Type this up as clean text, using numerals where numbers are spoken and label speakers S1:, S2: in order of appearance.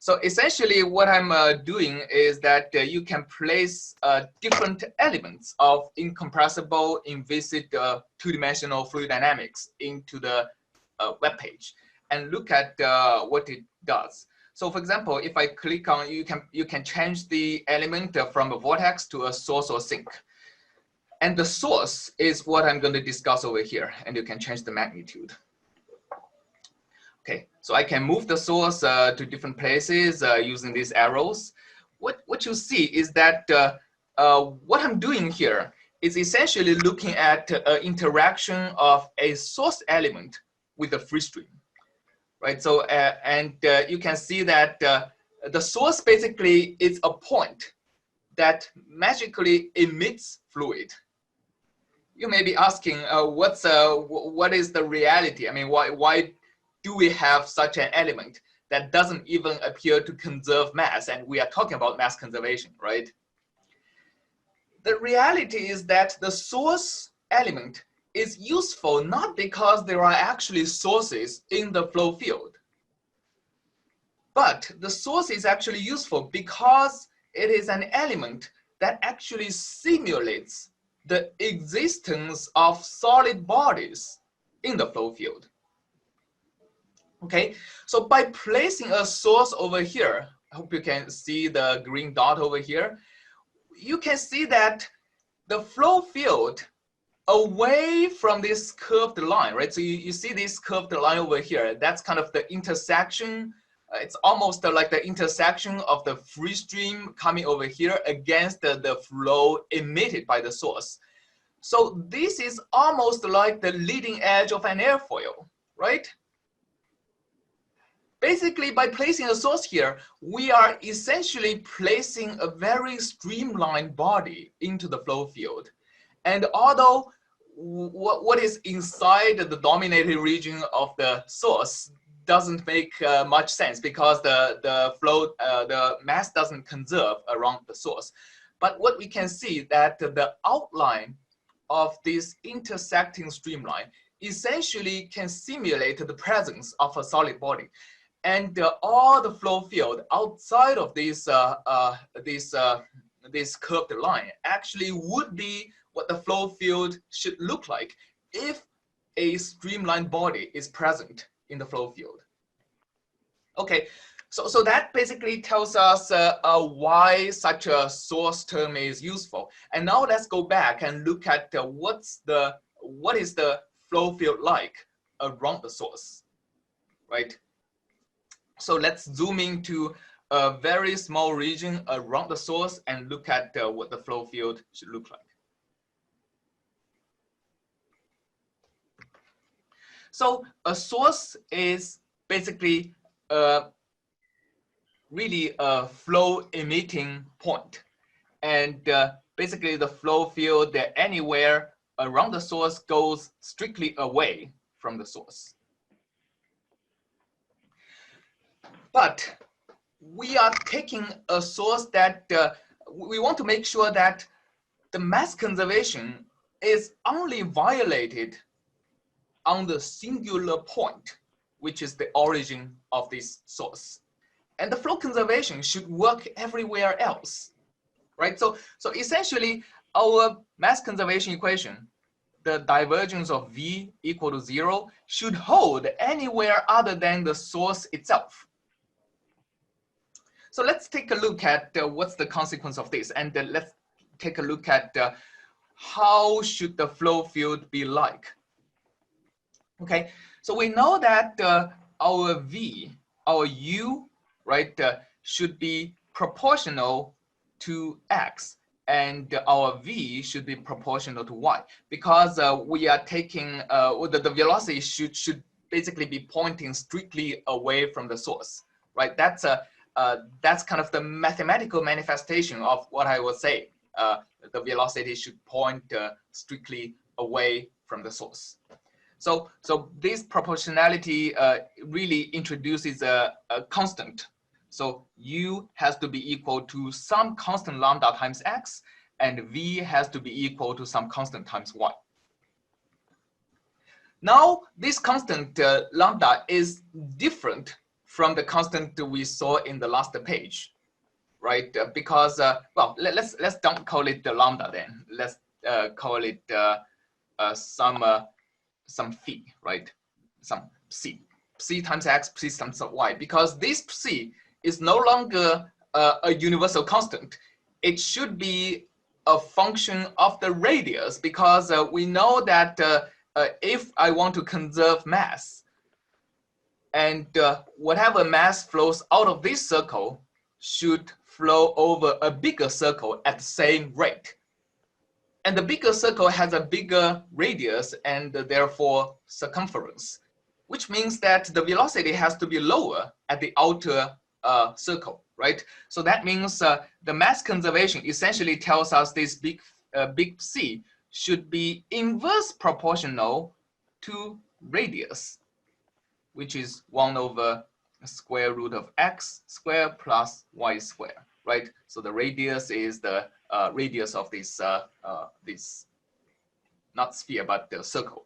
S1: So essentially what I'm doing is that you can place different elements of incompressible, inviscid, two-dimensional fluid dynamics into the web page and look at what it does. So for example, if I click on, you can change the element from a vortex to a source or sink. And the source is what I'm going to discuss over here, and you can change the magnitude. Okay, so I can move the source to different places using these arrows. What you see is that what I'm doing here is essentially looking at interaction of a source element with a free stream, right? So you can see that the source basically is a point that magically emits fluid. You may be asking, what is the reality? I mean, why do we have such an element that doesn't even appear to conserve mass? And we are talking about mass conservation, right? The reality is that the source element is useful not because there are actually sources in the flow field, but the source is actually useful because it is an element that actually simulates the existence of solid bodies in the flow field. Okay, so by placing a source over here, I hope you can see the green dot over here, you can see that the flow field away from this curved line, right? So you see this curved line over here, that's kind of the intersection. It's almost like the intersection of the free stream coming over here against the flow emitted by the source. So this is almost like the leading edge of an airfoil, right? Basically, by placing a source here, we are essentially placing a very streamlined body into the flow field. And although what is inside the dominated region of the source doesn't make much sense because the mass doesn't conserve around the source. But what we can see that the outline of this intersecting streamline essentially can simulate the presence of a solid body. And all the flow field outside of this curved line actually would be what the flow field should look like if a streamlined body is present in the flow field. Okay, so that basically tells us why such a source term is useful. And now let's go back and look at what is the flow field like around the source, right? So let's zoom into a very small region around the source and look at what the flow field should look like. So a source is basically really a flow emitting point. And basically the flow field that anywhere around the source goes strictly away from the source. But we are taking a source that we want to make sure that the mass conservation is only violated on the singular point, which is the origin of this source. And the flow conservation should work everywhere else, right? So essentially, our mass conservation equation, the divergence of V equal to 0, should hold anywhere other than the source itself. So let's take a look at what's the consequence of this, and let's take a look at how should the flow field be like. Okay, so we know that our V, our U, right, should be proportional to X, and our V should be proportional to Y, because we are taking, the velocity should basically be pointing strictly away from the source, right? That's kind of the mathematical manifestation of what I was saying. The velocity should point strictly away from the source. So this proportionality really introduces a constant. So U has to be equal to some constant lambda times X, and V has to be equal to some constant times Y. Now, this constant lambda is different from the constant we saw in the last page, right? Because well, let's don't call it the lambda then. Let's call it some phi, right? Some c times x, c times y, because this c is no longer a universal constant. It should be a function of the radius, because we know that if I want to conserve mass, and whatever mass flows out of this circle should flow over a bigger circle at the same rate. And the bigger circle has a bigger radius and therefore circumference, which means that the velocity has to be lower at the outer circle, right? So that means the mass conservation essentially tells us this big C should be inverse proportional to radius, which is 1 over square root of x squared plus y squared, right? So the radius is the radius of this, this not sphere, but the circle.